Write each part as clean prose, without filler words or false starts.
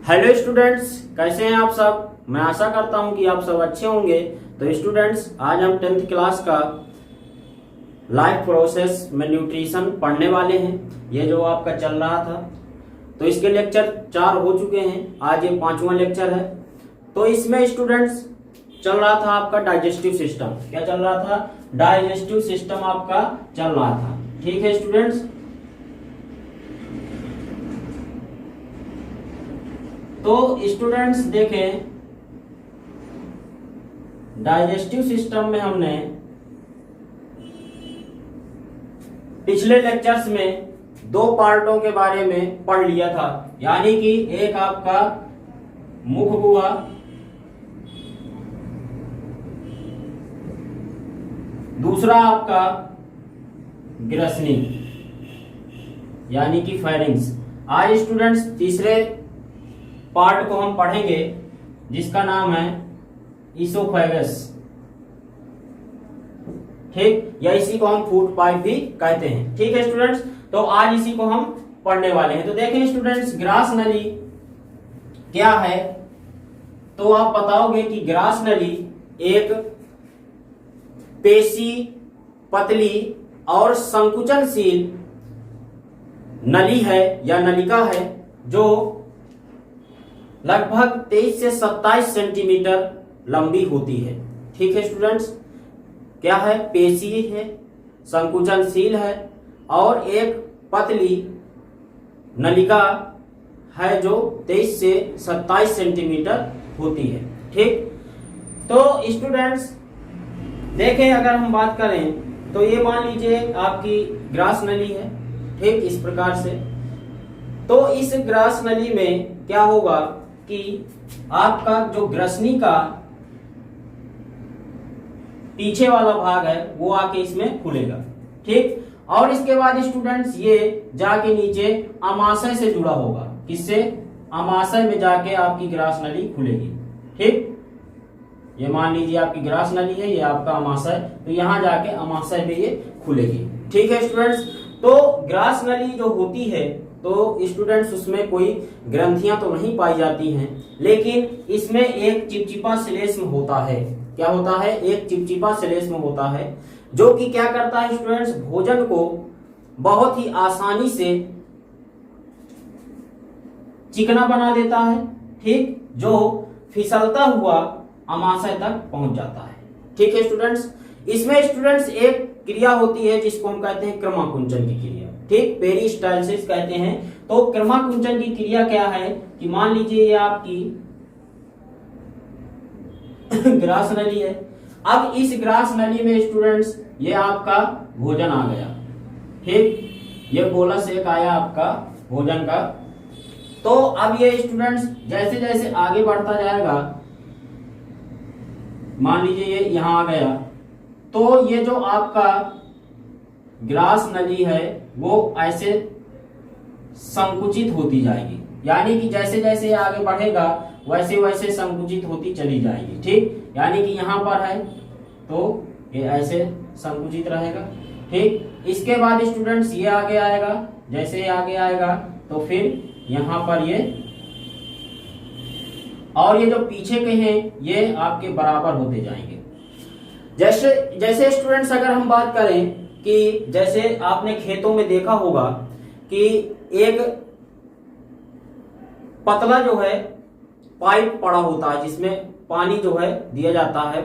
Hello students, कैसे हैं आप सब। मैं आशा करता हूं कि आप सब अच्छे होंगे। तो स्टूडेंट्स, आज हम 10th क्लास का लाइफ प्रोसेस में न्यूट्रिशन पढ़ने वाले हैं। ये जो आपका चल रहा था, तो इसके लेक्चर 4 हो चुके हैं। आज ये 5वां लेक्चर है। तो इसमें स्टूडेंट्स चल रहा था आपका डाइजेस्टिव सिस्टम। क्या चल रहा था? डाइजेस्टिव सिस्टम आपका चल रहा था। ठीक है स्टूडेंट्स। तो स्टूडेंट्स देखें, डाइजेस्टिव सिस्टम में हमने पिछले लेक्चर्स में 2 पार्टों के बारे में पढ़ लिया था। यानी कि एक आपका मुख गुहा, दूसरा आपका ग्रसनी यानी कि फेरिंग्स। आज स्टूडेंट्स तीसरे पार्ट को हम पढ़ेंगे जिसका नाम है इसोफेगस। ठीक, या इसी को हम फूड पाइप भी कहते हैं। ठीक है स्टूडेंट्स, तो आज इसी को हम पढ़ने वाले हैं। तो देखें स्टूडेंट्स, ग्रास नली क्या है, तो आप बताओगे कि ग्रास नली एक पेशी, पतली और संकुचनशील नली है या नलिका है जो लगभग 23 से 27 सेंटीमीटर लंबी होती है। ठीक है स्टूडेंट्स, क्या है? पेशी है, संकुचनशील है और एक पतली नलिका है जो 23 से 27 सेंटीमीटर होती है। ठीक, तो स्टूडेंट्स देखें, अगर हम बात करें तो ये मान लीजिए आपकी ग्रास नली है। ठीक, इस प्रकार से। तो इस ग्रास नली में क्या होगा कि आपका जो ग्रसनी का पीछे वाला भाग है वो आके इसमें खुलेगा। ठीक, और इसके बाद स्टूडेंट्स ये जाके नीचे अमाशय से जुड़ा होगा। किससे? अमाशय में जाके आपकी ग्रास नली खुलेगी। ठीक, ये मान लीजिए आपकी ग्रास नली है, ये आपका अमाशय, तो यहां जाके अमाशय में ये खुलेगी। ठीक है स्टूडेंट्स, तो ग्रास नली जो होती है तो स्टूडेंट्स उसमें कोई ग्रंथियां तो नहीं पाई जाती हैं, लेकिन इसमें एक चिपचिपा श्लेष्म होता है। क्या होता है? एक चिपचिपा श्लेष्म होता है जो कि क्या करता है स्टूडेंट्स, भोजन को बहुत ही आसानी से चिकना बना देता है। ठीक, जो फिसलता हुआ अमाशय तक पहुंच जाता है। ठीक है स्टूडेंट्स, इसमें स्टूडेंट्स एक क्रिया होती है जिसको हम कहते हैं क्रमाकुंचन की क्रिया। ठीक, पेरिस्टालसिस कहते हैं। तो क्रमाकुंचन की क्रिया क्या है कि मान लीजिए ये आपकी ग्रास नली है। अब इस ग्रास नली में स्टूडेंट्स ये आपका भोजन आ गया। ठीक, ये बोलस एक आया आपका भोजन का। तो अब ये स्टूडेंट्स जैसे जैसे आगे बढ़ता जाएगा, मान लीजिए ये यहां आ गया, तो ये जो आपका ग्रास नली है वो ऐसे संकुचित होती जाएगी। यानी कि जैसे जैसे ये आगे बढ़ेगा वैसे वैसे संकुचित होती चली जाएगी। ठीक, यानी कि यहां पर है तो ये ऐसे संकुचित रहेगा। ठीक, इसके बाद स्टूडेंट्स ये आगे आएगा, जैसे ये आगे आएगा तो फिर यहां पर ये, और ये जो पीछे के हैं ये आपके बराबर होते जाएंगे। जैसे जैसे स्टूडेंट्स अगर हम बात करें कि जैसे आपने खेतों में देखा होगा कि एक पतला जो है पाइप पड़ा होता है जिसमें पानी जो है दिया जाता है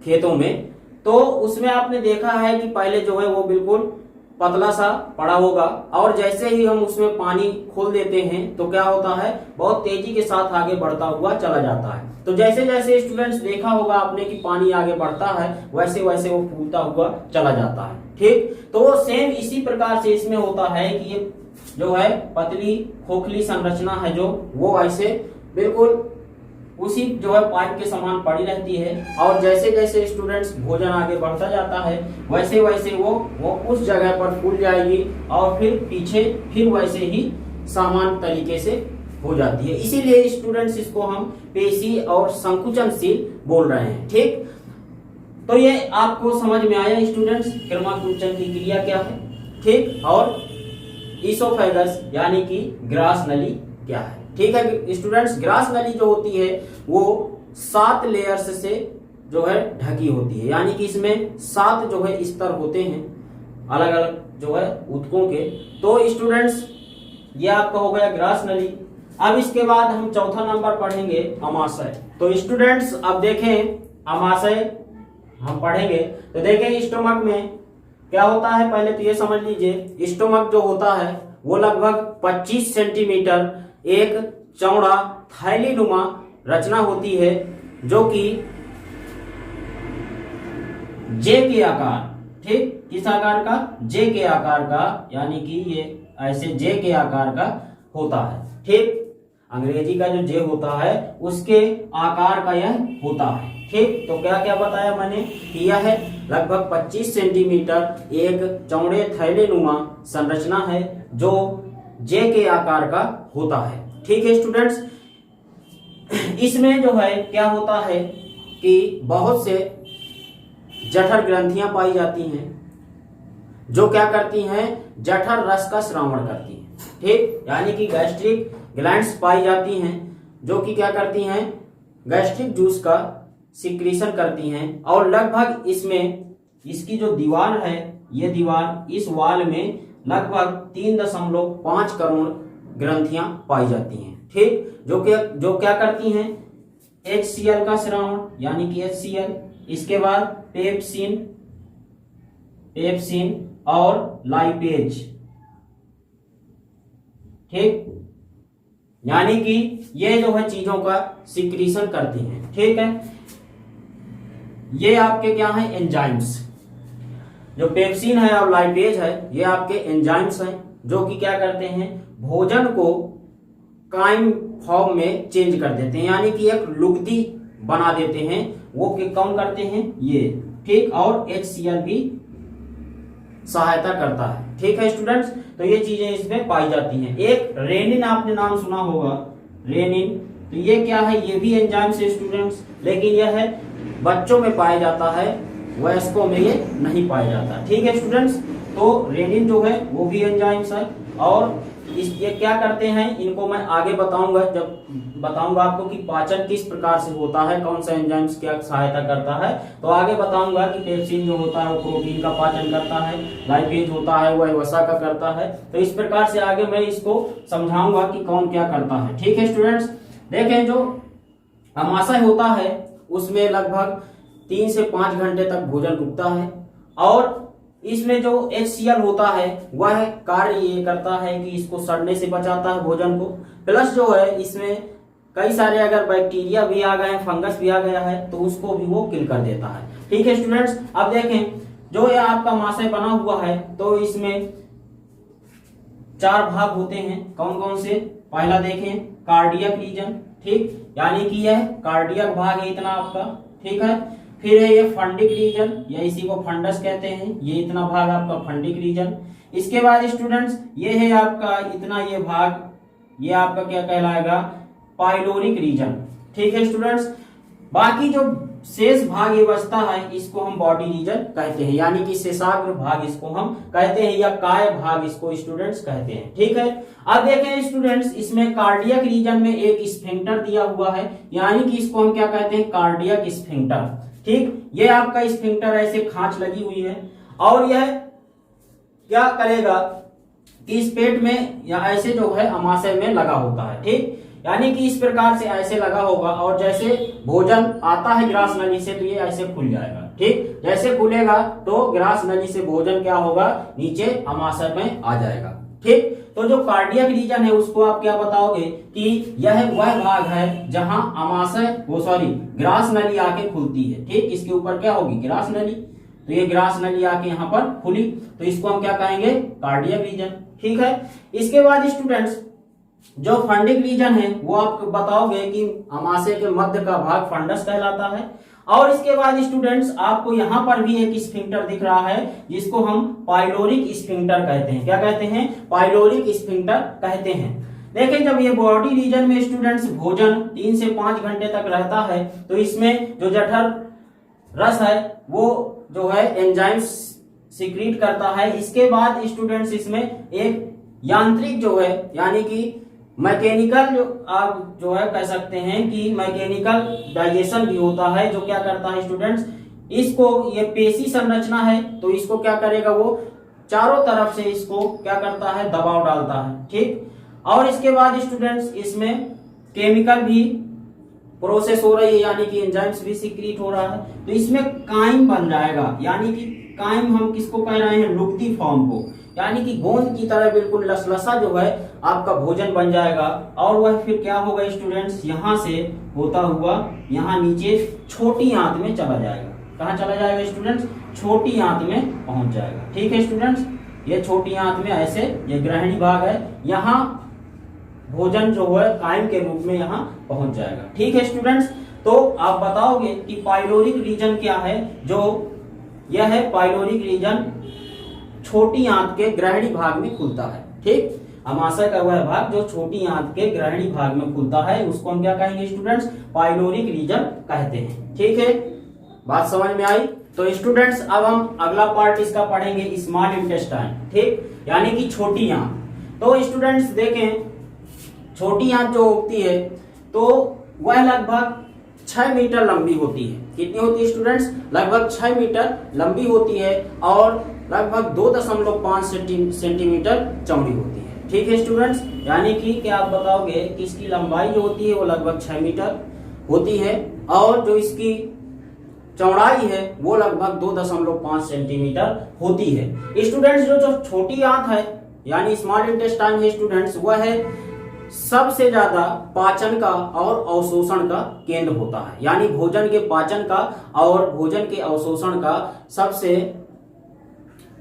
खेतों में, तो उसमें आपने देखा है कि पहले जो है वो बिल्कुल पतला सा पड़ा होगा और जैसे ही हम उसमें पानी खोल देते हैं तो क्या होता है, बहुत तेजी के साथ आगे बढ़ता हुआ चला जाता है। तो जैसे जैसे स्टूडेंट्स देखा होगा आपने कि पानी आगे बढ़ता है वैसे वैसे वो फूलता हुआ चला जाता है। ठीक, तो सेम इसी प्रकार से इसमें होता है कि ये जो है पतली खोखली संरचना है जो वो ऐसे बिल्कुल उसी जो है पाइप के समान पड़ी रहती है और जैसे जैसे स्टूडेंट्स भोजन आगे बढ़ता जाता है वैसे वैसे वो उस जगह पर फूल जाएगी और फिर पीछे फिर वैसे ही समान तरीके से हो जाती है। इसीलिए स्टूडेंट्स इसको हम पेशी और संकुचनशील बोल रहे हैं। ठीक, तो ये आपको समझ में आया स्टूडेंट्स, क्रमाकुंचन की क्रिया क्या है। ठीक, और इसोफेगस यानी कि ग्रास नली क्या है। ठीक है स्टूडेंट्स, ग्रास नली जो होती है वो 7 लेयर्स से जो है ढकी होती है, यानी कि इसमें 7 जो है स्तर होते हैं अलग अलग जो है ऊतकों के। तो स्टूडेंट्स ये आपका हो गया ग्रास नली। अब इसके बाद हम चौथा नंबर पढ़ेंगे अमाशय। तो स्टूडेंट्स अब देखें अमाशय हम पढ़ेंगे तो देखें स्टोमक में क्या होता है, पहले तो ये समझ लीजिए स्टोमक जो होता है वो लगभग 25 सेंटीमीटर एक चौड़ा थैली नुमा रचना होती है जो कि जे के आकार, ठीक किस आकार का, जे के आकार का, यानी कि ये ऐसे जे के आकार का होता है। ठीक अंग्रेजी का जो जे होता है उसके आकार का यह होता है। ठीक तो क्या क्या बताया मैंने कि यह है लगभग 25 सेंटीमीटर एक चौड़े थैले नुमा संरचना है जो जे के आकार का होता है। ठीक है स्टूडेंट्स, इसमें जो है क्या होता है कि बहुत से जठर ग्रंथियां पाई जाती हैं जो क्या करती हैं, जठर रस का श्रावण करती हैं। ठीक यानी कि गैस्ट्रिक ग्लैंड्स पाई जाती हैं जो कि क्या करती हैं, गैस्ट्रिक जूस का सिक्रीशन करती हैं और लगभग इसमें इसकी जो दीवार है ये दीवार इस वाल में लगभग 3.5 करोड़ ग्रंथियां पाई जाती हैं। ठीक जो क्या करती हैं, HCl का श्रावण यानी कि HCl, इसके बाद पेप्सिन और लाइपेज। ठीक यानी कि ये जो है चीजों का सिक्रीशन करती हैं। ठीक है, ये आपके क्या है, एंजाइम्स। जो पेप्सिन है और लाइपेज है ये आपके एंजाइम्स हैं जो कि क्या करते हैं, भोजन को काइम फॉर्म में चेंज कर देते हैं, यानी कि एक लुगदी बना देते हैं। वो कौन करते हैं, ये। ठीक और HCl भी सहायता करता है। ठीक है स्टूडेंट्स, तो ये चीजें इसमें पाई जाती हैं। एक रेनिन आपने नाम सुना होगा, रेनिन, तो ये क्या है, ये भी एंजाइम से स्टूडेंट्स, लेकिन यह है बच्चों में पाया जाता है, वयस्कों में ये नहीं पाया जाता। ठीक है स्टूडेंट्स, तो रेनिन जो है वो भी एंजाइम्स है और ये क्या करते हैं, इनको मैं आगे बताऊंगा जब बताऊंगा आपको कि पाचन किस प्रकार से होता है, कौन सा एंजाइम्स क्या सहायता करता है, तो आगे बताऊंगा कि पेप्सिन जो होता है वो प्रोटीन का पाचन करता है, लाइपेज होता है वह वसा का करता है। तो इस प्रकार से आगे मैं इसको समझाऊंगा कि कौन क्या करता है। ठीक है स्टूडेंट्स, देखें जो अमाशय होता है उसमें लगभग 3 से 5 घंटे तक भोजन रुकता है और इसमें जो HCl होता है वह कार्य ये करता है कि इसको सड़ने से बचाता है भोजन को, प्लस जो है इसमें कई सारे अगर बैक्टीरिया भी आ गए, फंगस भी आ गया है तो उसको भी वो किल कर देता है। ठीक है स्टूडेंट्स, अब देखें जो ये आपका अमाशय बना हुआ है तो इसमें 4 भाग होते हैं, कौन कौन से, पहला देखें कार्डियक रीजन। ठीक यानी कि यह कार्डियक भाग है इतना आपका। ठीक है, फिर है ये फंडिक रीजन, या इसी को फंडस कहते हैं, ये इतना भाग आपका फंडिक रीजन। इसके बाद स्टूडेंट्स ये है आपका इतना ये भाग, ये आपका क्या कहलाएगा, पाइलोरिक रीजन। ठीक है स्टूडेंट्स, बाकी जो शेष भाग ये बचता है इसको हम बॉडी रीजन कहते हैं, यानी कि शेषाग्र भाग इसको हम कहते हैं या काय भाग इसको स्टूडेंट्स कहते हैं। ठीक है, अब देखें स्टूडेंट्स इसमें कार्डियक रीजन में एक स्फिंक्टर दिया हुआ है, यानी कि इसको हम क्या कहते हैं, कार्डियक स्फिंक्टर। ठीक, ये आपका स्फिंक्टर ऐसे खांच लगी हुई है और यह क्या करेगा कि इस पेट में या ऐसे जो है अमाशय में लगा होता है। ठीक, यानी कि इस प्रकार से ऐसे लगा होगा और जैसे भोजन आता है ग्रास नली से तो ये ऐसे खुल जाएगा। ठीक, जैसे खुलेगा तो ग्रास नली से भोजन क्या होगा, नीचे अमाशय में आ जाएगा। ठीक, तो जो कार्डियक रीजन है उसको आप क्या बताओगे कि यह वह भाग है जहां अमाशय ग्रास नली आके खुलती है। ठीक, इसके ऊपर क्या होगी, ग्रास नली, तो ये ग्रास नली आके यहाँ पर खुली तो इसको हम क्या कहेंगे, कार्डियक रीजन। ठीक है, इसके बाद स्टूडेंट्स जो फंडिक रीजन है वो आप बताओगे कि अमाशय के मध्य का भाग फंडस कहलाता है। और इसके बाद स्टूडेंट्स आपको यहाँ पर भी एक स्फिंक्टर दिख रहा है जिसको हम पाइलोरिक स्फिंक्टर कहते हैं। क्या कहते हैं, पाइलोरिक स्फिंक्टर कहते हैं। देखिए जब ये बॉडी रीजन में स्टूडेंट्स भोजन 3 से 5 घंटे तक रहता है तो इसमें जो जठर रस है वो जो है एंजाइम्स सीक्रेट करता है। इसके बाद स्टूडेंट्स इसमें एक यांत्रिक जो है यानी कि मैकेनिकल जो आप जो है कह सकते हैं कि मैकेनिकल डाइजेशन भी होता है, जो क्या करता है स्टूडेंट्स, इसको ये पेशी संरचना है तो इसको क्या करेगा, वो चारों तरफ से इसको क्या करता है, दबाव डालता है। ठीक, और इसके बाद स्टूडेंट्स इसमें केमिकल भी प्रोसेस हो रही है, यानी कि एंजाइम्स भी सीक्रेट हो रहा है, तो इसमें काइम बन जाएगा। यानी कि काइम हम किसको कह रहे हैं, लुगदी फॉर्म को, यानी कि गोंद की तरह बिल्कुल लसलसा जो है आपका भोजन बन जाएगा। और वह फिर क्या होगा स्टूडेंट्स, यहाँ से होता हुआ यहाँ नीचे छोटी आंत में चला जाएगा। कहाँ चला जाएगा स्टूडेंट्स, छोटी आंत में पहुंच जाएगा। ठीक है स्टूडेंट्स, ये छोटी आंत में ऐसे ये ग्रहणी भाग है, यहाँ भोजन जो है काइम के रूप में यहाँ पहुंच जाएगा। ठीक है स्टूडेंट्स, तो आप बताओगे कि पाइलोरिक रीजन क्या है, जो यह है पाइलोरिक रीजन छोटी आंत के ग्रहणी भाग में खुलता है। ठीक, अमाशय का वह भाग जो छोटी आंत के ग्रहणी भाग में खुलता है उसको हम क्या कहेंगे स्टूडेंट्स, पाइलोरिक रीजन कहते हैं। ठीक है, बात समझ में आई। तो स्टूडेंट्स अब हम अगला पार्ट इसका पढ़ेंगे स्मॉल इंटेस्टाइन। ठीक, यानी कि छोटी आंत। तो स्टूडेंट्स देखें, छोटी आंत जो होती है तो वह लगभग 6 मीटर लंबी होती है। कितनी होती है स्टूडेंट्स, लगभग 6 मीटर लंबी होती है और लगभग 2.5 सेंटीमीटर चौड़ी होती है। ठीक है स्टूडेंट्स, यानी कि क्या आप बताओगे कि इसकी लंबाई जो होती है वो लगभग 6 मीटर होती है और जो इसकी चौड़ाई है वो लगभग 2.5 सेंटीमीटर होती है। स्टूडेंट्स जो छोटी आंत है यानी स्मॉल इंटेस्टाइन है स्टूडेंट्स, वह है सबसे ज्यादा पाचन का और अवशोषण का केंद्र होता है। यानी भोजन के पाचन का और भोजन के अवशोषण का सबसे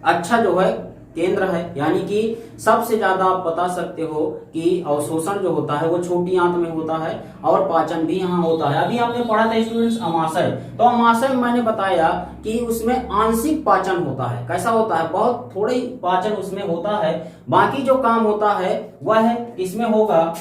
अच्छा जो है केंद्र है। यानी कि सबसे ज्यादा आप बता सकते हो कि अवशोषण जो होता है वो छोटी आंत में होता है और पाचन भी यहाँ होता है। अभी आपने पढ़ा था स्टूडेंट्स अमाशय, तो अमाशय में मैंने बताया कि उसमें आंशिक पाचन होता है। कैसा होता है, बहुत थोड़ी पाचन उसमें होता है, बाकी जो काम होता है वह इसमें होगा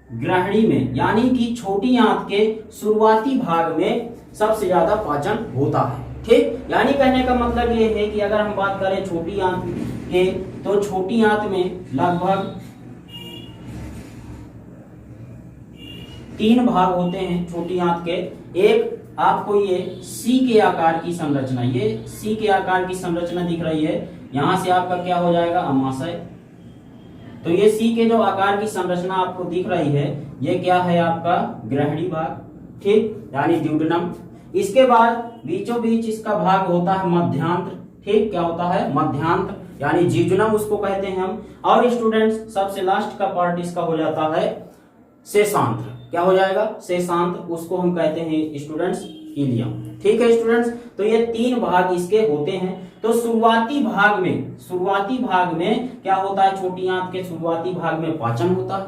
ग्रहणी में। यानी कि छोटी आंत के शुरुआती भाग में सबसे ज्यादा पाचन होता है। ठीक, यानी कहने का मतलब ये है कि अगर हम बात करें छोटी आंत के, तो छोटी आंत में लगभग 3 भाग होते हैं छोटी आंत के। एक आपको ये सी के आकार की संरचना, ये सी के आकार की संरचना दिख रही है, यहां से आपका क्या हो जाएगा अमाशय। तो ये सी के जो आकार की संरचना आपको दिख रही है ये क्या है आपका ग्रहणी भाग। ठीक, यानी ड्यूडेनम। इसके बाद बीचों बीच इसका भाग होता है मध्यांत्र। ठीक, क्या होता है मध्यांत्र, यानी जिजुनम उसको कहते हैं हम। और स्टूडेंट्स सबसे लास्ट का पार्ट इसका हो जाता है शेषांत्र। क्या हो जाएगा शेषांत्र, उसको हम कहते हैं स्टूडेंट्स इलियम। ठीक है स्टूडेंट्स, तो ये 3 भाग इसके होते हैं। तो शुरुआती भाग में क्या होता है, छोटी आंत के शुरुआती भाग में पाचन होता है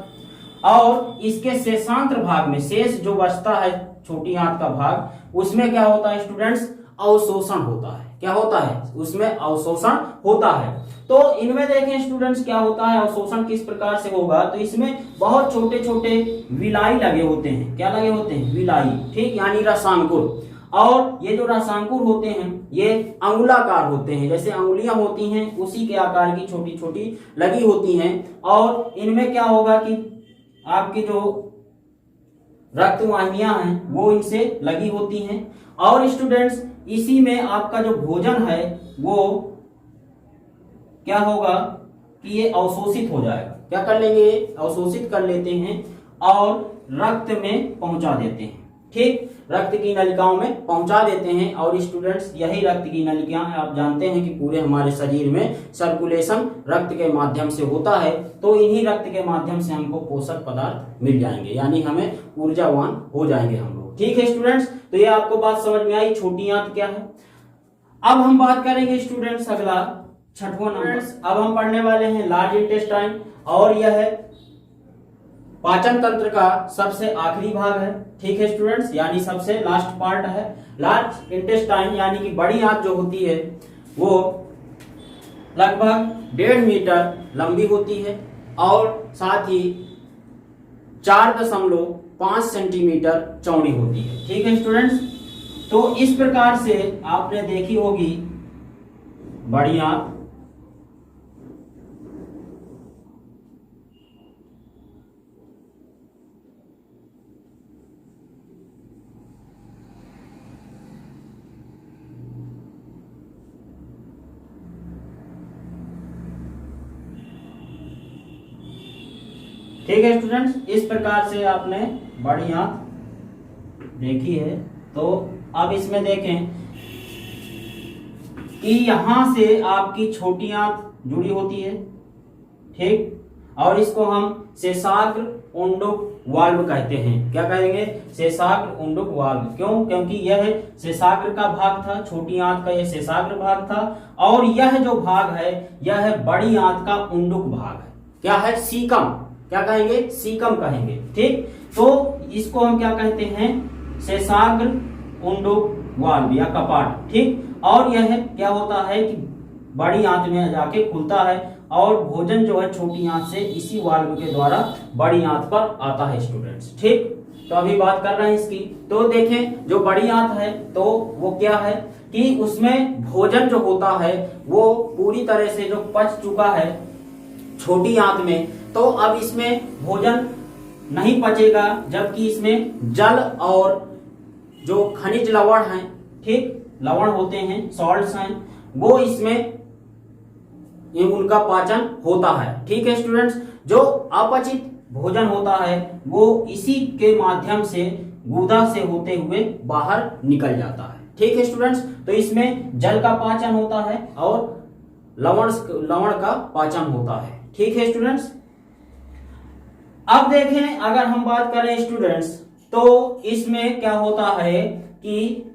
और इसके शेषांत्र भाग में, शेष जो बचता है छोटी आंत का भाग, उसमें क्या होता है स्टूडेंट्स अवशोषण होता है। क्या होता है उसमें अवशोषण होता है। तो इनमें देखें स्टूडेंट्स क्या होता है, अवशोषण किस प्रकार से होगा, तो इसमें बहुत छोटे छोटे विलाई लगे होते हैं। क्या लगे होते हैं, विलाई। ठीक, यानी रसांकुर। और ये जो रसांकुर होते हैं ये अंगुलाकार होते हैं, जैसे अंगुलियां होती हैं उसी के आकार की छोटी छोटी लगी होती हैं। और इनमें क्या होगा कि आपकी जो रक्त वाहिनियां हैं वो इनसे लगी होती हैं। और स्टूडेंट्स इसी में आपका जो भोजन है वो क्या होगा कि ये अवशोषित हो जाएगा। क्या कर लेंगे, अवशोषित कर लेते हैं और रक्त में पहुंचा देते हैं। ठीक, रक्त की नलिकाओं में पहुंचा देते हैं। और स्टूडेंट्स यही रक्त की नलिकाएं आप जानते हैं कि पूरे हमारे शरीर में सर्कुलेशन रक्त के माध्यम से होता है। तो इन्हीं रक्त के माध्यम से हमको पोषक पदार्थ मिल जाएंगे, यानी हमें ऊर्जावान हो जाएंगे हम लोग। ठीक है स्टूडेंट्स, तो ये आपको बात समझ में आई छोटी आंत क्या है। अब हम बात करेंगे स्टूडेंट्स अगला 6वां नंबर। अब हम पढ़ने वाले हैं लार्ज इंटेस्टाइन, और यह है पाचन तंत्र का सबसे आखिरी भाग है। ठीक है स्टूडेंट्स, यानी सबसे लास्ट पार्ट है। लार्ज इंटेस्टाइन यानी कि बड़ी आंत जो होती है वो लगभग 1.5 मीटर लंबी होती है और साथ ही 4.5 सेंटीमीटर चौड़ी होती है। ठीक है स्टूडेंट्स, तो इस प्रकार से आपने देखी होगी बड़ी आंत। ठीक है स्टूडेंट्स, इस प्रकार से आपने बड़ी आंत देखी है। तो अब इसमें देखें कि यहां से आपकी छोटी आंत जुड़ी होती है, ठीक, और इसको हम शेषाग्र उंडुक वाल्व कहते हैं। क्या कहेंगे? शेषाग्र उंडुक वाल्व। क्यों? क्योंकि यह शेषाग्र का भाग था, छोटी आंत का यह शेषाग्र भाग था, और यह जो भाग है यह बड़ी आंत का उंडुक भाग है। क्या है? सीकम। क्या कहेंगे? सीकम कहेंगे, ठीक। तो इसको हम क्या कहते हैं? शेषाग्र उंडुक वाल्व या कपाट, ठीक। और यह क्या होता है कि बड़ी आंत में जाके खुलता है और भोजन जो है छोटी आंत से इसी वाल्व के द्वारा बड़ी आंत पर आता है स्टूडेंट्स, ठीक। तो अभी बात कर रहे हैं इसकी। तो देखें, जो बड़ी आंत है तो वो क्या है कि उसमें भोजन जो होता है वो पूरी तरह से जो पच चुका है छोटी आंत में, तो अब इसमें भोजन नहीं पचेगा, जबकि इसमें जल और जो खनिज लवण हैं, ठीक, लवण होते हैं, सॉल्ट्स हैं, वो इसमें उनका पाचन होता है, ठीक है स्टूडेंट्स। जो अपचित भोजन होता है वो इसी के माध्यम से गुदा से होते हुए बाहर निकल जाता है, ठीक है स्टूडेंट्स। तो इसमें जल का पाचन होता है और लवण का पाचन होता है, ठीक है स्टूडेंट्स। अब देखें, अगर हम बात करें स्टूडेंट्स, तो इसमें क्या होता है कि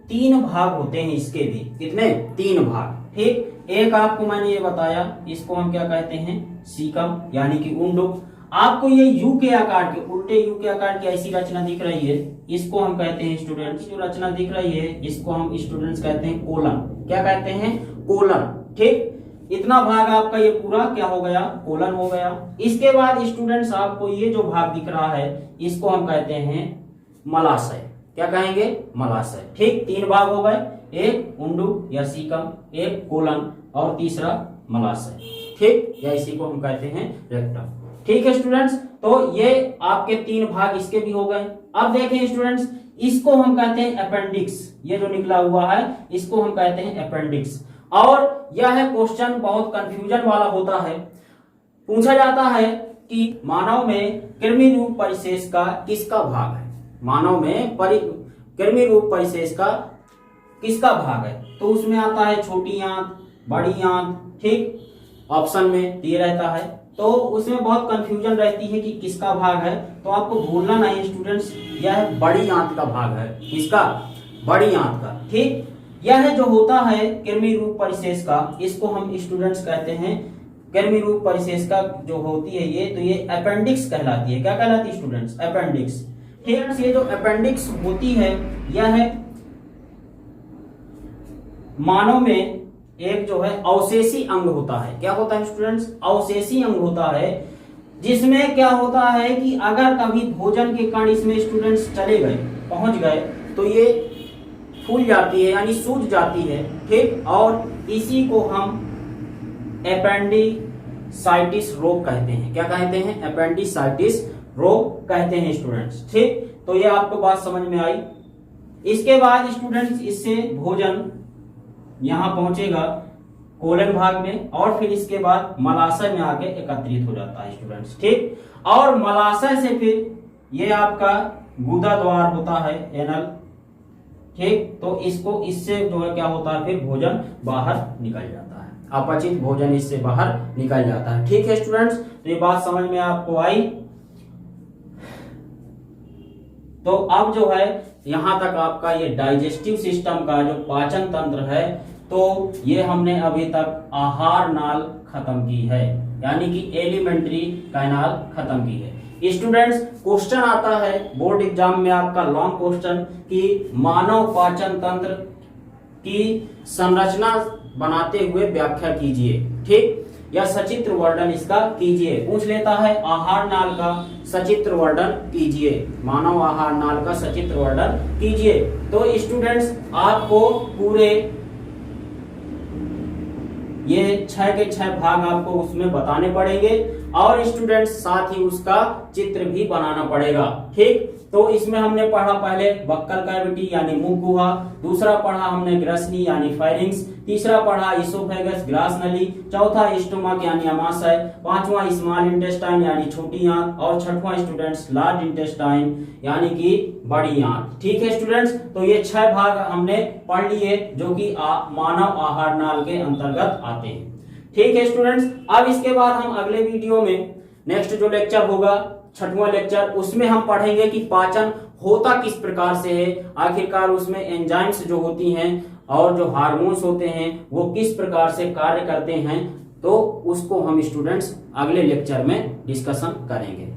3 भाग होते हैं इसके भी। कितने? 3 भाग, ठीक। एक आपको मैंने ये बताया, इसको हम क्या कहते हैं? सीकम यानी कि उंडुक। आपको ये यू के आकार के, उल्टे यू के आकार की ऐसी रचना दिख रही है, इसको हम कहते हैं स्टूडेंट्स, जो रचना दिख रही है इसको हम स्टूडेंट्स कहते हैं कोलन। क्या कहते हैं? कोलन, ठीक। इतना भाग आपका ये पूरा क्या हो गया? कोलन हो गया। इसके बाद स्टूडेंट्स आपको ये जो भाग दिख रहा है इसको हम कहते हैं मलाशय। क्या कहेंगे? मलाशय, ठीक। 3 भाग हो गए, एक उंडुक या सीकम, एक कोलन और तीसरा मलाशय, ठीक, या इसी को हम कहते हैं रेक्टम, ठीक है स्टूडेंट्स। तो ये आपके 3 भाग इसके भी हो गए। अब देखें स्टूडेंट्स, इसको हम कहते हैं अपेंडिक्स। ये जो निकला हुआ है इसको हम कहते हैं अपेंडिक्स। और यह क्वेश्चन बहुत कंफ्यूजन वाला होता है। पूछा जाता है कि मानव में कृमि रूप परिशेष का किसका भाग है? मानव में कृमि रूप परिशेष का किसका भाग है? तो उसमें आता है छोटी आंत, बड़ी आंत, ठीक, ऑप्शन में दिए रहता है। तो उसमें बहुत कंफ्यूजन रहती है कि किसका भाग है। तो आपको भूलना नहीं स्टूडेंट्स, यह बड़ी आंत का भाग है। किसका? बड़ी आंत का, ठीक। यह जो होता है कृमि रूप परिशेष का, इसको हम स्टूडेंट्स कहते हैं कृमि रूप परिशेष का जो होती है ये, तो ये अपेंडिक्स कहलाती है। क्या कहलाती है स्टूडेंट्स? अपेंडिक्स, ठीक। ये जो अपेंडिक्स होती है यह मानव में एक जो है अवशेषी अंग होता है। क्या होता है स्टूडेंट्स? अवशेषी अंग होता है, जिसमें क्या होता है कि अगर कभी भोजन के कण इसमें स्टूडेंट्स चले गए, पहुंच गए, तो ये फूल जाती है यानी सूज जाती है, ठीक। और इसी को हम एपेंडिसाइटिस रोग कहते हैं। क्या कहते हैं? एपेंडिसाइटिस रोग कहते हैं स्टूडेंट्स, ठीक। तो ये आपको बात समझ में आई। इसके बाद स्टूडेंट्स इससे भोजन यहां पहुंचेगा कोलन भाग में और फिर इसके बाद मलाशय में आके एकत्रित हो जाता है स्टूडेंट्स, ठीक। और मलाशय से फिर ये आपका गुदा द्वार होता है, एनल, ठीक। तो इसको इससे जो है क्या होता है फिर भोजन बाहर निकल जाता है, अपचित भोजन इससे बाहर निकल जाता है, ठीक है स्टूडेंट्स। तो ये बात समझ में आपको आई। तो अब जो है यहां तक आपका ये डाइजेस्टिव सिस्टम का जो पाचन तंत्र है, तो ये हमने अभी तक आहार नाल खत्म की है, यानी कि एलिमेंट्री कैनाल खत्म की है। स्टूडेंट्स, क्वेश्चन आता है बोर्ड एग्जाम में आपका लॉन्ग क्वेश्चन कि मानव पाचन तंत्र की संरचना बनाते हुए व्याख्या कीजिए, ठीक, या सचित्र वर्णन इसका कीजिए। पूछ लेता है आहार नाल का सचित्र वर्णन कीजिए, मानव आहार नाल का सचित्र वर्णन कीजिए। तो स्टूडेंट्स आपको पूरे ये 6 के 6 भाग आपको उसमें बताने पड़ेंगे और स्टूडेंट्स साथ ही उसका चित्र भी बनाना पड़ेगा, ठीक। तो इसमें हमने पढ़ा पहले बक्कल कैविटी यानी मुख गुहा, दूसरा पढ़ा हमने ग्रसनी यानी फायरिंग्स, तीसरा पढ़ा इसोफेगस ग्रास नली, चौथा स्टोमक यानी अमाशय, पांचवा स्मॉल इंटेस्टाइन यानी छोटी आंत, और छठवां स्टूडेंट्स लार्ज इंटेस्टाइन यानी कि बड़ी आंत। ठीक है स्टूडेंट्स, तो ये 6 भाग हमने पढ़ लिए जो कि मानव आहार नाल के अंतर्गत आते हैं। ठीक है स्टूडेंट्स, अब इसके बाद हम अगले वीडियो में नेक्स्ट जो लेक्चर होगा 6वां लेक्चर, उसमें हम पढ़ेंगे कि पाचन होता किस प्रकार से है, आखिरकार उसमें एंजाइम्स जो होती हैं और जो हार्मोन्स होते हैं वो किस प्रकार से कार्य करते हैं, तो उसको हम स्टूडेंट्स अगले लेक्चर में डिस्कशन करेंगे।